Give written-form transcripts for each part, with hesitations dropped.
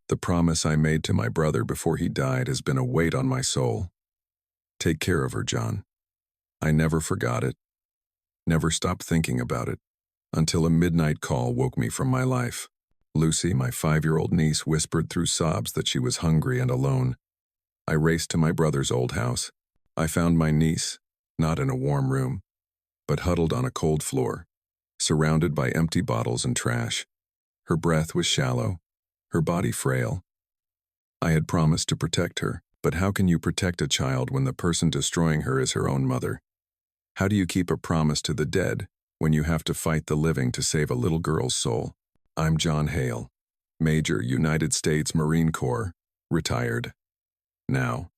The promise I made to my brother before he died has been a weight on my soul. Take care of her, John. I never forgot it, never stopped thinking about it, until a midnight call woke me from my life. Lucy, my 5-year-old niece, whispered through sobs that she was hungry and alone. I raced to my brother's old house. I found my niece, not in a warm room, but huddled on a cold floor, surrounded by empty bottles and trash. Her breath was shallow, her body frail. I had promised to protect her, but how can you protect a child when the person destroying her is her own mother? How do you keep a promise to the dead when you have to fight the living to save a little girl's soul? I'm John Hale, Major, United States Marine Corps, retired. Now,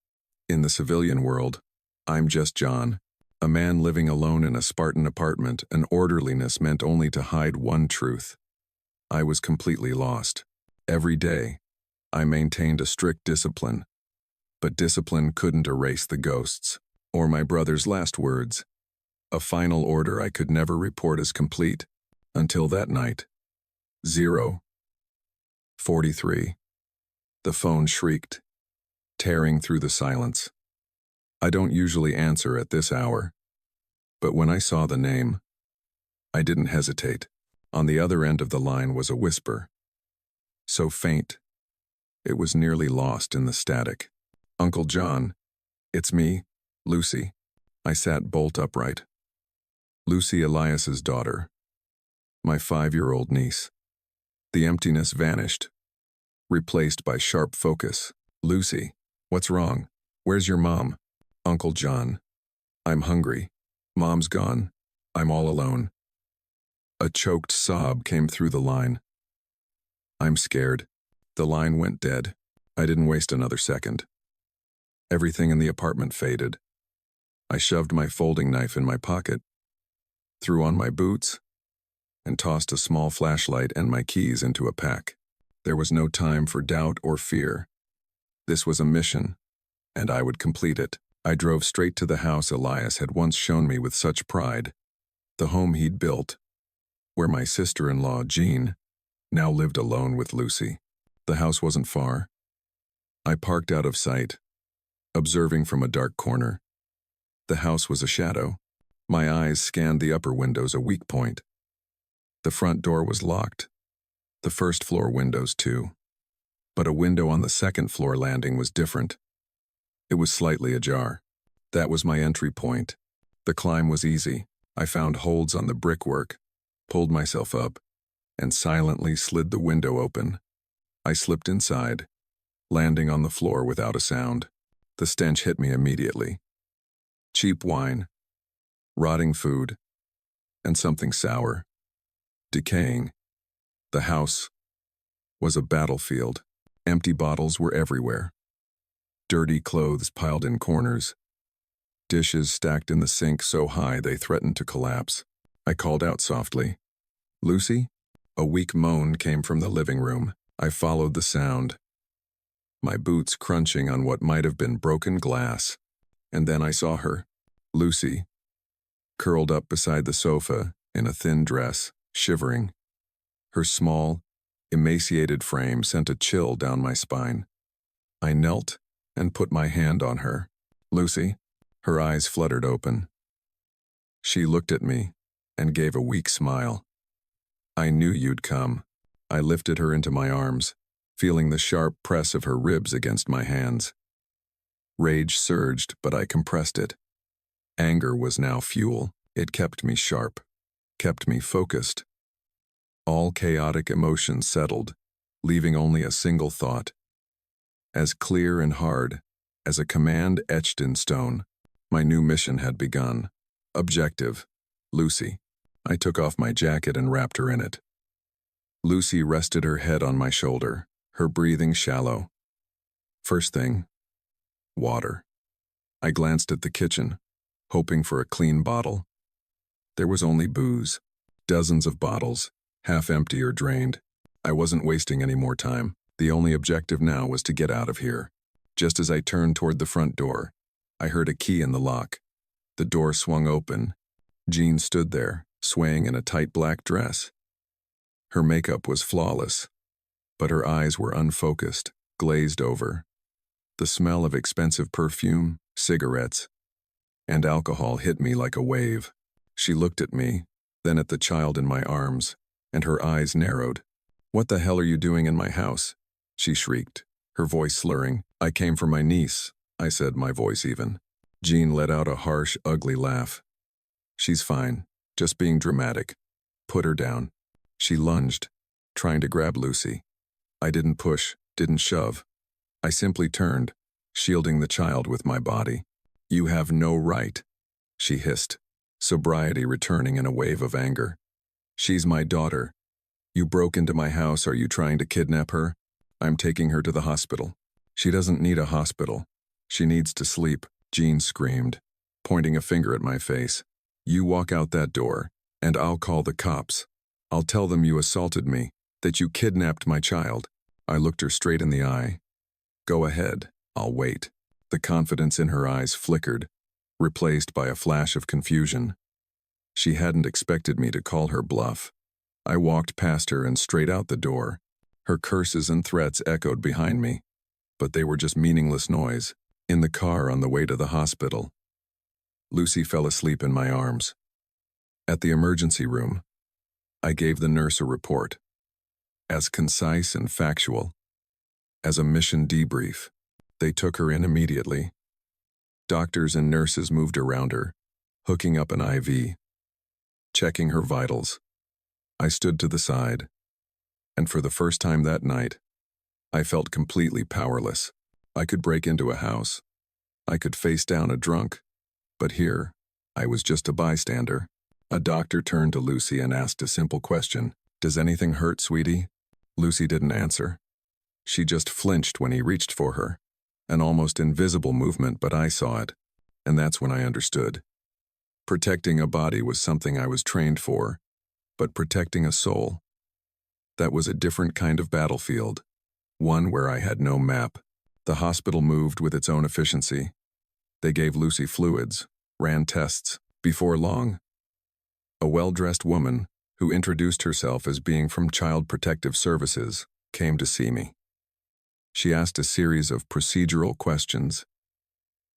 in the civilian world, I'm just John, a man living alone in a Spartan apartment, and orderliness meant only to hide one truth. I was completely lost. Every day, I maintained a strict discipline, but discipline couldn't erase the ghosts, or my brother's last words, a final order I could never report as complete, until that night. 0:43. The phone shrieked, tearing through the silence. I don't usually answer at this hour, but when I saw the name, I didn't hesitate. On the other end of the line was a whisper, so faint, it was nearly lost in the static. Uncle John, it's me, Lucy. I sat bolt upright. Lucy, Elias's daughter, my 5-year-old niece. The emptiness vanished, replaced by sharp focus. Lucy, what's wrong? Where's your mom? Uncle John, I'm hungry. Mom's gone. I'm all alone. A choked sob came through the line. I'm scared. The line went dead. I didn't waste another second. Everything in the apartment faded. I shoved my folding knife in my pocket, threw on my boots, and tossed a small flashlight and my keys into a pack. There was no time for doubt or fear. This was a mission, and I would complete it. I drove straight to the house Elias had once shown me with such pride, the home he'd built, where my sister-in-law, Jean, now lived alone with Lucy. The house wasn't far. I parked out of sight, observing from a dark corner. The house was a shadow. My eyes scanned the upper windows, a weak point. The front door was locked, the first floor windows too. But a window on the second floor landing was different. It was slightly ajar. That was my entry point. The climb was easy. I found holds on the brickwork, pulled myself up, and silently slid the window open. I slipped inside, landing on the floor without a sound. The stench hit me immediately. Cheap wine, rotting food, and something sour, decaying. The house was a battlefield. Empty bottles were everywhere. Dirty clothes piled in corners. Dishes stacked in the sink so high they threatened to collapse. I called out softly, "Lucy?" A weak moan came from the living room. I followed the sound, my boots crunching on what might have been broken glass. And then I saw her, Lucy, curled up beside the sofa in a thin dress, shivering. Her small, emaciated frame sent a chill down my spine. I knelt and put my hand on her. "Lucy?" Her eyes fluttered open. She looked at me and gave a weak smile. "I knew you'd come." I lifted her into my arms, feeling the sharp press of her ribs against my hands. Rage surged, but I compressed it. Anger was now fuel. It kept me sharp, kept me focused. All chaotic emotions settled, leaving only a single thought, as clear and hard as a command etched in stone. My new mission had begun. Objective, Lucy. I took off my jacket and wrapped her in it. Lucy rested her head on my shoulder, her breathing shallow. First thing, water. I glanced at the kitchen, hoping for a clean bottle. There was only booze, dozens of bottles, half empty or drained. I wasn't wasting any more time. The only objective now was to get out of here. Just as I turned toward the front door, I heard a key in the lock. The door swung open. Jean stood there, swaying in a tight black dress. Her makeup was flawless, but her eyes were unfocused, glazed over. The smell of expensive perfume, cigarettes, and alcohol hit me like a wave. She looked at me, then at the child in my arms, and her eyes narrowed. "What the hell are you doing in my house?" she shrieked, her voice slurring. "I came for my niece," I said, my voice even. Jean let out a harsh, ugly laugh. "She's fine, just being dramatic. Put her down." She lunged, trying to grab Lucy. I didn't push, didn't shove. I simply turned, shielding the child with my body. "You have no right," she hissed, sobriety returning in a wave of anger. "She's my daughter. You broke into my house. Are you trying to kidnap her? I'm taking her to the hospital." "She doesn't need a hospital. She needs to sleep," Jean screamed, pointing a finger at my face. "You walk out that door, and I'll call the cops. I'll tell them you assaulted me, that you kidnapped my child." I looked her straight in the eye. "Go ahead, I'll wait." The confidence in her eyes flickered, replaced by a flash of confusion. She hadn't expected me to call her bluff. I walked past her and straight out the door. Her curses and threats echoed behind me, but they were just meaningless noise. In the car on the way to the hospital, Lucy fell asleep in my arms. At the emergency room, I gave the nurse a report, as concise and factual as a mission debrief. They took her in immediately. Doctors and nurses moved around her, hooking up an IV, checking her vitals. I stood to the side, and for the first time that night, I felt completely powerless. I could break into a house. I could face down a drunk. But here, I was just a bystander. A doctor turned to Lucy and asked a simple question. "Does anything hurt, sweetie?" Lucy didn't answer. She just flinched when he reached for her. An almost invisible movement, but I saw it, and that's when I understood. Protecting a body was something I was trained for, but protecting a soul, that was a different kind of battlefield, one where I had no map. The hospital moved with its own efficiency. They gave Lucy fluids, ran tests. Before long, a well-dressed woman, who introduced herself as being from Child Protective Services, came to see me. She asked a series of procedural questions,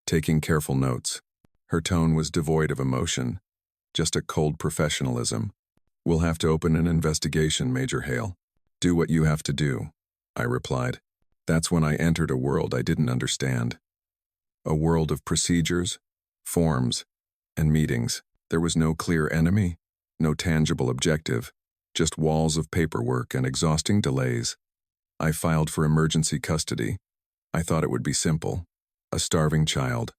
taking careful notes. Her tone was devoid of emotion, just a cold professionalism. "We'll have to open an investigation, Major Hale. Do what you have to do," I replied. That's when I entered a world I didn't understand. A world of procedures, forms, and meetings. There was no clear enemy, no tangible objective, just walls of paperwork and exhausting delays. I filed for emergency custody. I thought it would be simple. A starving child,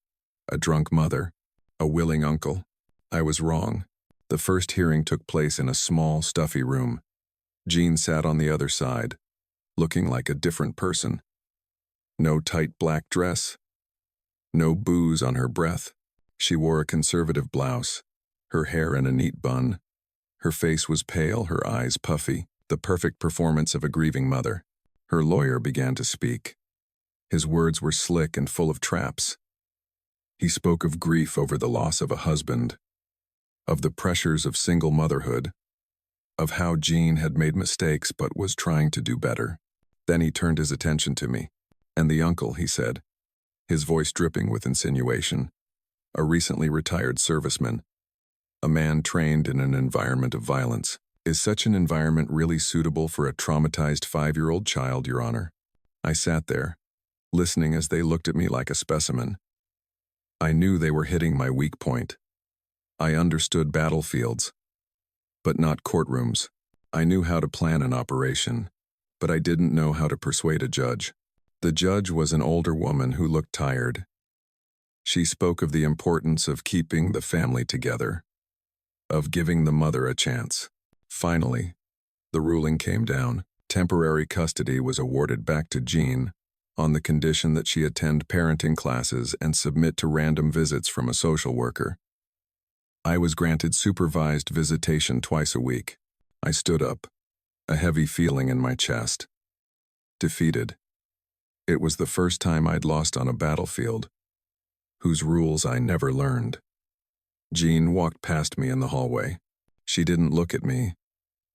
a drunk mother, a willing uncle. I was wrong. The first hearing took place in a small, stuffy room. Jean sat on the other side, looking like a different person. No tight black dress, no booze on her breath. She wore a conservative blouse, her hair in a neat bun. Her face was pale, her eyes puffy, the perfect performance of a grieving mother. Her lawyer began to speak. His words were slick and full of traps. He spoke of grief over the loss of a husband, of the pressures of single motherhood, of how Jean had made mistakes but was trying to do better. Then he turned his attention to me. "And the uncle," he said, his voice dripping with insinuation. "A recently retired serviceman, a man trained in an environment of violence. Is such an environment really suitable for a traumatized 5-year-old child, Your Honor?" I sat there, listening as they looked at me like a specimen. I knew they were hitting my weak point. I understood battlefields, but not courtrooms. I knew how to plan an operation, but I didn't know how to persuade a judge. The judge was an older woman who looked tired. She spoke of the importance of keeping the family together, of giving the mother a chance. Finally, the ruling came down. Temporary custody was awarded back to Jean on the condition that she attend parenting classes and submit to random visits from a social worker. I was granted supervised visitation twice a week. I stood up, a heavy feeling in my chest. Defeated. It was the first time I'd lost on a battlefield, whose rules I never learned. Jean walked past me in the hallway. She didn't look at me,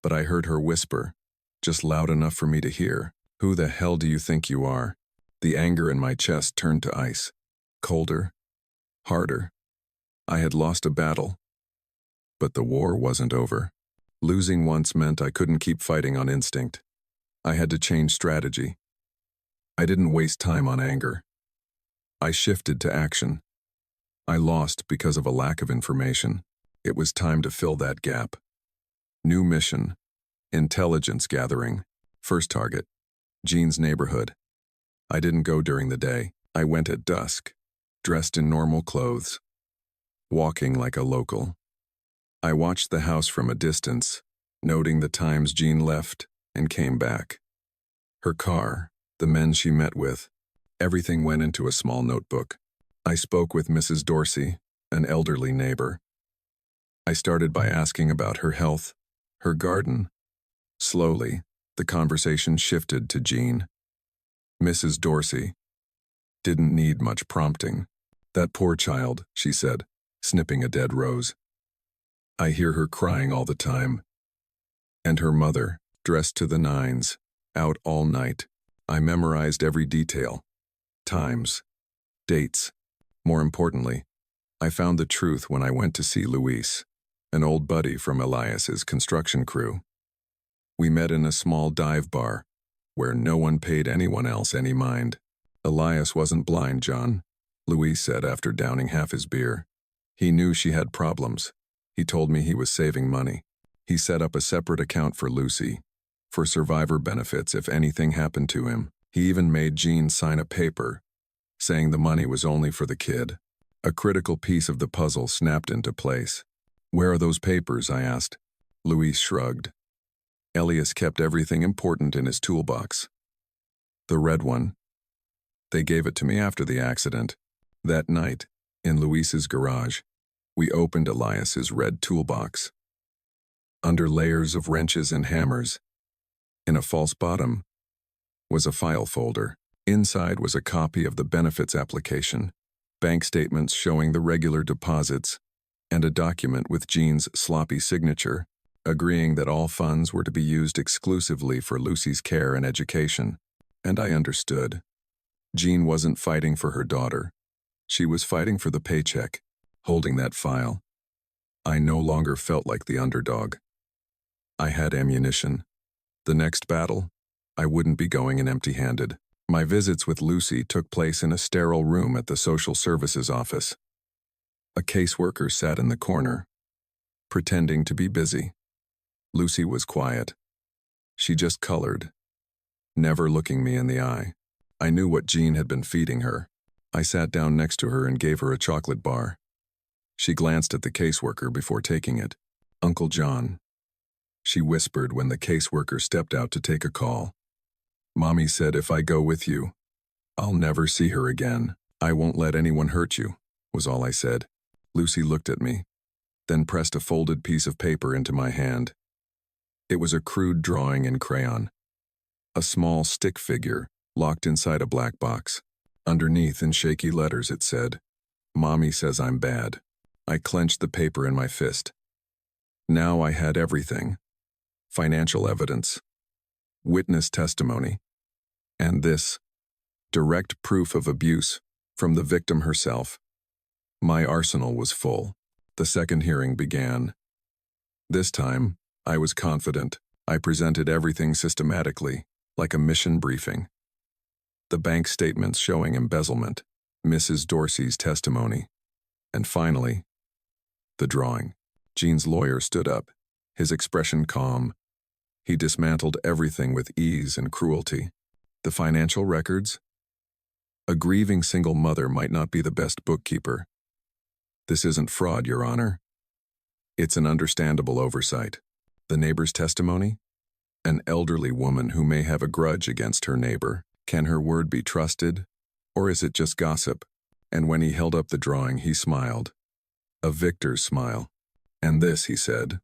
but I heard her whisper, just loud enough for me to hear, Who the hell do you think you are? The anger in my chest turned to ice. Colder. Harder. I had lost a battle. But the war wasn't over. Losing once meant I couldn't keep fighting on instinct. I had to change strategy. I didn't waste time on anger. I shifted to action. I lost because of a lack of information. It was time to fill that gap. New mission. Intelligence gathering. First target. Jean's neighborhood. I didn't go during the day. I went at dusk, dressed in normal clothes, walking like a local. I watched the house from a distance, noting the times Jean left and came back. Her car, the men she met with, everything went into a small notebook. I spoke with Mrs. Dorsey, an elderly neighbor. I started by asking about her health, her garden. Slowly, the conversation shifted to Jean. Mrs. Dorsey didn't need much prompting. That poor child, she said, snipping a dead rose. I hear her crying all the time. And her mother, dressed to the nines, out all night. I memorized every detail. Times. Dates. More importantly, I found the truth when I went to see Luis, an old buddy from Elias's construction crew. We met in a small dive bar, where no one paid anyone else any mind. Elias wasn't blind, John, Luis said after downing half his beer. He knew she had problems. He told me he was saving money. He set up a separate account for Lucy, for survivor benefits if anything happened to him. He even made Jean sign a paper, saying the money was only for the kid. A critical piece of the puzzle snapped into place. Where are those papers? I asked. Luis shrugged. Elias kept everything important in his toolbox. The red one. They gave it to me after the accident. That night, in Luis's garage, we opened Elias's red toolbox. Under layers of wrenches and hammers, in a false bottom, was a file folder. Inside was a copy of the benefits application, bank statements showing the regular deposits, and a document with Jean's sloppy signature, agreeing that all funds were to be used exclusively for Lucy's care and education. And I understood. Jean wasn't fighting for her daughter. She was fighting for the paycheck. Holding that file, I no longer felt like the underdog. I had ammunition. The next battle, I wouldn't be going in empty-handed. My visits with Lucy took place in a sterile room at the social services office. A caseworker sat in the corner, pretending to be busy. Lucy was quiet. She just colored, never looking me in the eye. I knew what Jean had been feeding her. I sat down next to her and gave her a chocolate bar. She glanced at the caseworker before taking it. Uncle John, she whispered when the caseworker stepped out to take a call. Mommy said if I go with you, I'll never see her again. I won't let anyone hurt you, was all I said. Lucy looked at me, then pressed a folded piece of paper into my hand. It was a crude drawing in crayon. A small stick figure locked inside a black box. Underneath in shaky letters it said, Mommy says I'm bad. I clenched the paper in my fist. Now I had everything. Financial evidence, witness testimony, and this, direct proof of abuse from the victim herself. My arsenal was full. The second hearing began. This time, I was confident. I presented everything systematically, like a mission briefing. The bank statements showing embezzlement, Mrs. Dorsey's testimony, and finally, the drawing. Jean's lawyer stood up, his expression calm. He dismantled everything with ease and cruelty. The financial records? A grieving single mother might not be the best bookkeeper. This isn't fraud, Your Honor. It's an understandable oversight. The neighbor's testimony? An elderly woman who may have a grudge against her neighbor. Can her word be trusted? Or is it just gossip? And when he held up the drawing, he smiled. A victor's smile. And this, he said,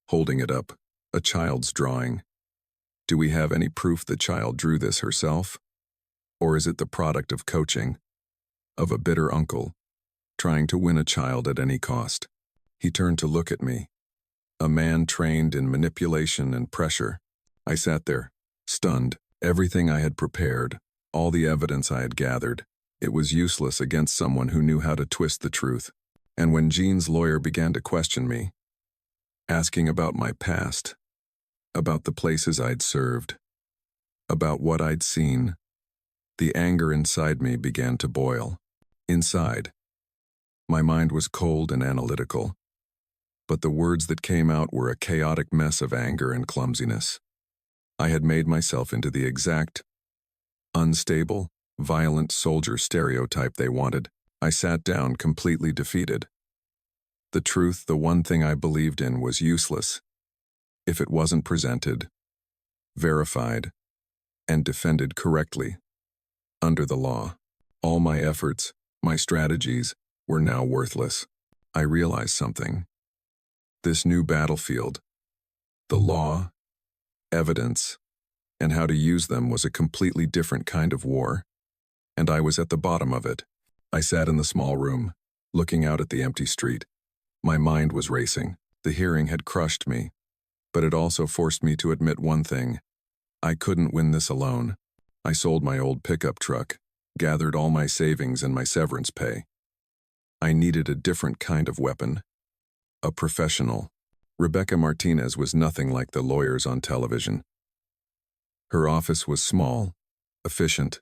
holding it up, a child's drawing. Do we have any proof the child drew this herself? Or is it the product of coaching, of a bitter uncle, trying to win a child at any cost? He turned to look at me, a man trained in manipulation and pressure. I sat there, stunned. Everything I had prepared, all the evidence I had gathered, it was useless against someone who knew how to twist the truth. And when Jean's lawyer began to question me, asking about my past, about the places I'd served, about what I'd seen, the anger inside me began to boil. Inside, my mind was cold and analytical, but the words that came out were a chaotic mess of anger and clumsiness. I had made myself into the exact, unstable, violent soldier stereotype they wanted. I sat down completely defeated. The truth, the one thing I believed in, was useless if it wasn't presented, verified, and defended correctly under the law. All my efforts, my strategies, were now worthless. I realized something. This new battlefield, the law, evidence, and how to use them was a completely different kind of war, and I was at the bottom of it. I sat in the small room, looking out at the empty street. My mind was racing. The hearing had crushed me, but it also forced me to admit one thing. I couldn't win this alone. I sold my old pickup truck, gathered all my savings and my severance pay. I needed a different kind of weapon, a professional. Rebecca Martinez was nothing like the lawyers on television. Her office was small, efficient.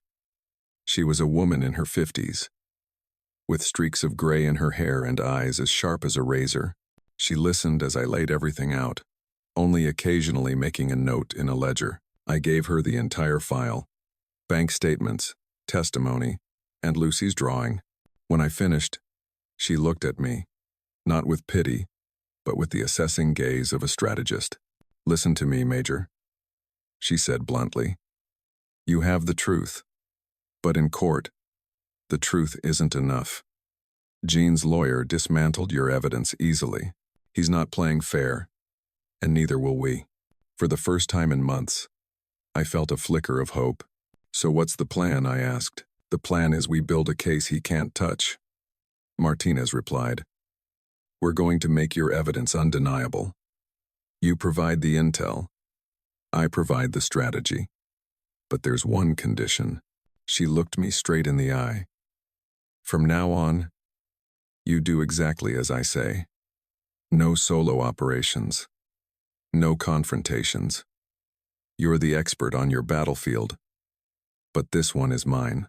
She was a woman in her 50s, with streaks of gray in her hair and eyes as sharp as a razor. She listened as I laid everything out, only occasionally making a note in a ledger. I gave her the entire file, bank statements, testimony, and Lucy's drawing. When I finished, she looked at me, not with pity, but with the assessing gaze of a strategist. "Listen to me, Major," she said bluntly. "You have the truth, but in court, the truth isn't enough. Jean's lawyer dismantled your evidence easily. He's not playing fair, and neither will we." For the first time in months, I felt a flicker of hope. "So what's the plan?" I asked. "The plan is we build a case he can't touch," Martinez replied. "We're going to make your evidence undeniable. You provide the intel. I provide the strategy. But there's one condition." She looked me straight in the eye. "From now on, you do exactly as I say. No solo operations. No confrontations. You're the expert on your battlefield, but this one is mine.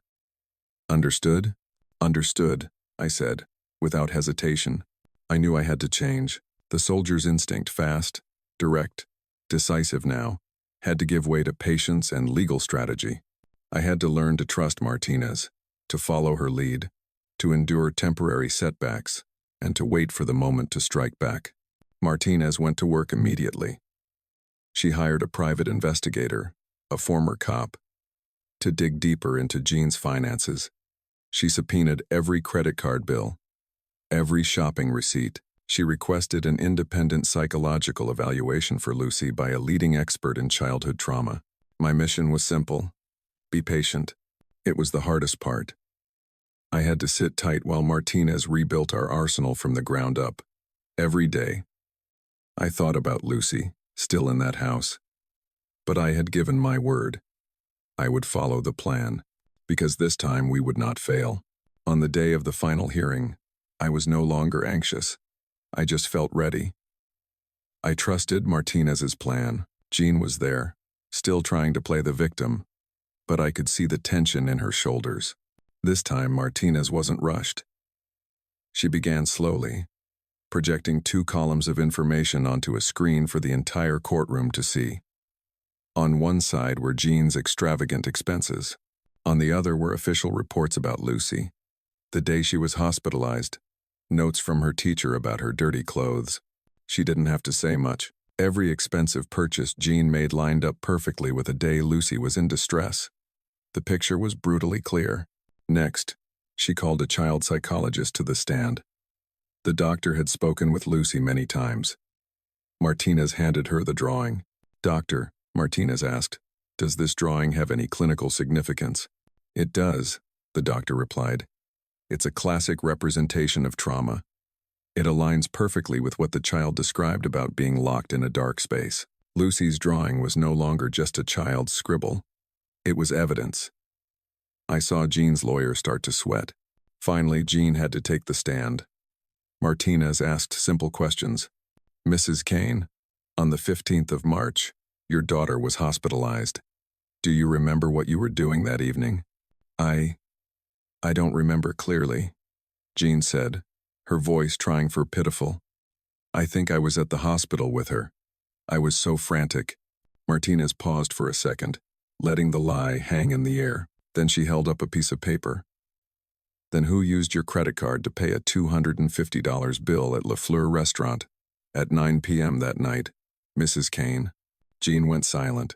Understood?" "Understood," I said, without hesitation. I knew I had to change. The soldier's instinct, fast, direct, decisive now, had to give way to patience and legal strategy. I had to learn to trust Martinez, to follow her lead, to endure temporary setbacks, and to wait for the moment to strike back. Martinez went to work immediately. She hired a private investigator, a former cop, to dig deeper into Jean's finances. She subpoenaed every credit card bill, every shopping receipt. She requested an independent psychological evaluation for Lucy by a leading expert in childhood trauma. My mission was simple: be patient. It was the hardest part. I had to sit tight while Martinez rebuilt our arsenal from the ground up. Every day, I thought about Lucy, still in that house. But I had given my word. I would follow the plan, because this time we would not fail. On the day of the final hearing, I was no longer anxious. I just felt ready. I trusted Martinez's plan. Jean was there, still trying to play the victim, but I could see the tension in her shoulders. This time, Martinez wasn't rushed. She began slowly, projecting 2 columns of information onto a screen for the entire courtroom to see. On one side were Jean's extravagant expenses. On the other were official reports about Lucy, the day she was hospitalized, notes from her teacher about her dirty clothes. She didn't have to say much. Every expensive purchase Jean made lined up perfectly with a day Lucy was in distress. The picture was brutally clear. Next, she called a child psychologist to the stand. The doctor had spoken with Lucy many times. Martinez handed her the drawing. "Doctor," Martinez asked, "does this drawing have any clinical significance?" "It does," the doctor replied. "It's a classic representation of trauma. It aligns perfectly with what the child described about being locked in a dark space." Lucy's drawing was no longer just a child's scribble. It was evidence. I saw Jean's lawyer start to sweat. Finally, Jean had to take the stand. Martinez asked simple questions. Mrs. Kane, on the 15th of March, your daughter was hospitalized. Do you remember what you were doing that evening? I don't remember clearly, Jean said, her voice trying for pitiful. I think I was at the hospital with her. I was so frantic. Martinez paused for a second, letting the lie hang in the air. Then she held up a piece of paper. Then who used your credit card to pay a $250 bill at Le Fleur restaurant at 9 p.m. that night? Mrs. Kane. Jean went silent.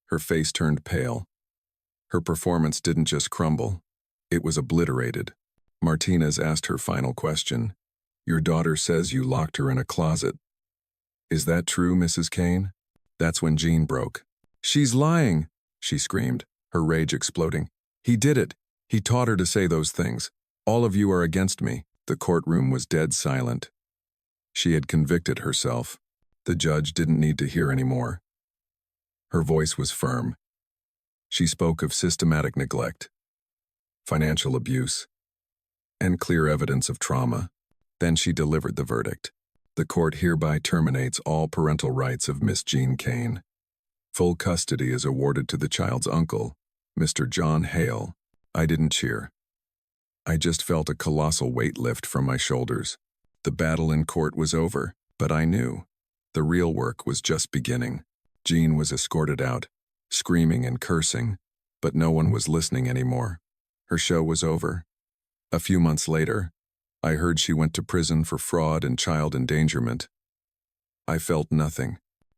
Her face turned pale. Her performance didn't just crumble. It was obliterated. Martinez asked her final question. Your daughter says you locked her in a closet. Is that true, Mrs. Kane? That's when Jean broke. She's lying, she screamed, her rage exploding. He did it. He taught her to say those things. All of you are against me. The courtroom was dead silent. She had convicted herself. The judge didn't need to hear anymore. Her voice was firm. She spoke of systematic neglect, financial abuse, and clear evidence of trauma. Then she delivered the verdict. The court hereby terminates all parental rights of Miss Jean Kane. Full custody is awarded to the child's uncle, Mr. John Hale. I didn't cheer. I just felt a colossal weight lift from my shoulders. The battle in court was over, but I knew. The real work was just beginning. Jean was escorted out, screaming and cursing, but no one was listening anymore. Her show was over. A few months later, I heard she went to prison for fraud and child endangerment. I felt nothing.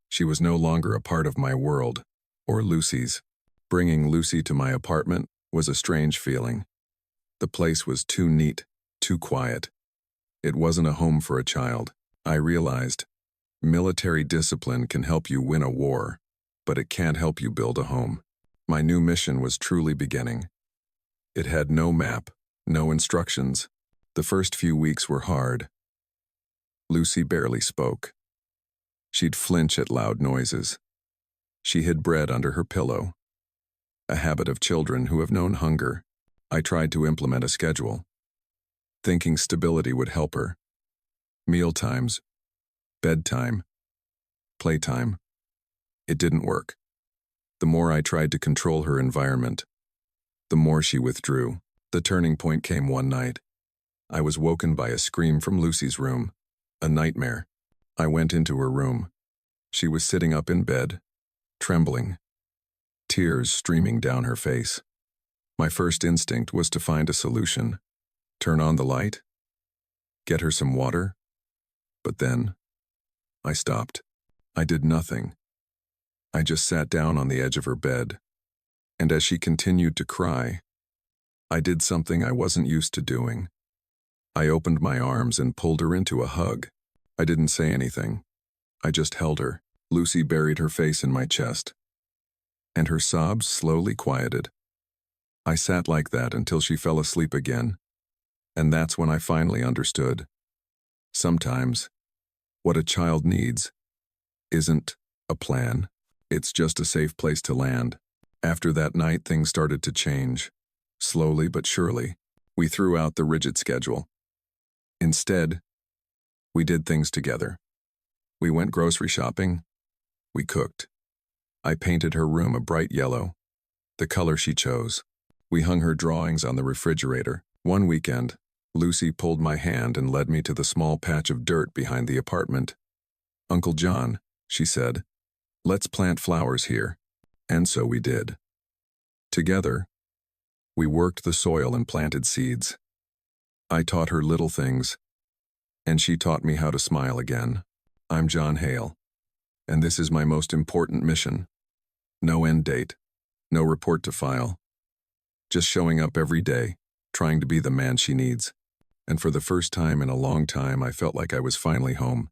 She was no longer a part of my world, or Lucy's. Bringing Lucy to my apartment was a strange feeling. The place was too neat, too quiet. It wasn't a home for a child. I realized military discipline can help you win a war, but it can't help you build a home. My new mission was truly beginning. It had no map, no instructions. The first few weeks were hard. Lucy barely spoke. She'd flinch at loud noises. She hid bread under her pillow, a habit of children who have known hunger. I tried to implement a schedule, thinking stability would help her. Mealtimes, bedtime, playtime. It didn't work. The more I tried to control her environment, the more she withdrew. The turning point came one night. I was woken by a scream from Lucy's room, a nightmare. I went into her room. She was sitting up in bed, trembling, tears streaming down her face. My first instinct was to find a solution. Turn on the light, get her some water. But then, I stopped. I did nothing. I just sat down on the edge of her bed, and as she continued to cry, I did something I wasn't used to doing. I opened my arms and pulled her into a hug. I didn't say anything. I just held her. Lucy buried her face in my chest, and her sobs slowly quieted. I sat like that until she fell asleep again, and that's when I finally understood. Sometimes, what a child needs isn't a plan. It's just a safe place to land. After that night, things started to change. Slowly but surely, we threw out the rigid schedule. Instead, we did things together. We went grocery shopping. We cooked. I painted her room a bright yellow, the color she chose. We hung her drawings on the refrigerator. One weekend, Lucy pulled my hand and led me to the small patch of dirt behind the apartment. Uncle John, she said, let's plant flowers here. And so we did. Together, we worked the soil and planted seeds. I taught her little things, and she taught me how to smile again. I'm John Hale, and this is my most important mission. No end date, no report to file. Just showing up every day, trying to be the man she needs. And for the first time in a long time, I felt like I was finally home.